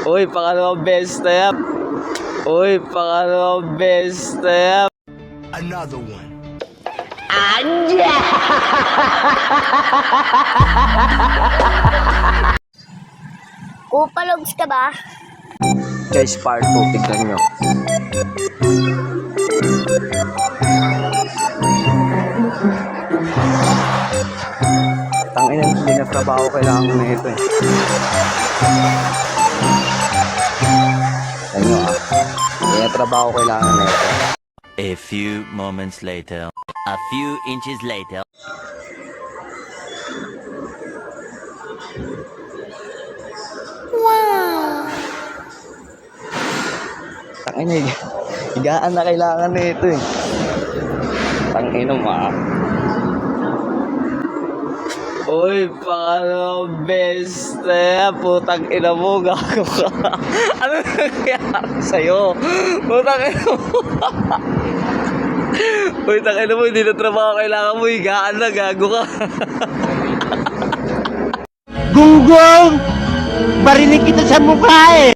Uy, pangalawang best na yan. Uy, pangalawang best na yan. Another one. Upalogs ka ba? Guys, part 2, tignan nyo. Tangina, hindi na trabaho kailangan ko na ito eh. Ano hindi na trabaho kailangan na ito. A few moments later. A few inches later. Tangina, higaan na kailangan na ito eh. Tangina mo ah. Uy, pangalawang best na yan. Putang ina mo, gago ka. Ano nangyari sa'yo? Putang ina mo. Putang ina mo, hindi na trabaho kailangan mo. Higaan na, gago ka. Gunggong! Barinig kita sa mukha eh!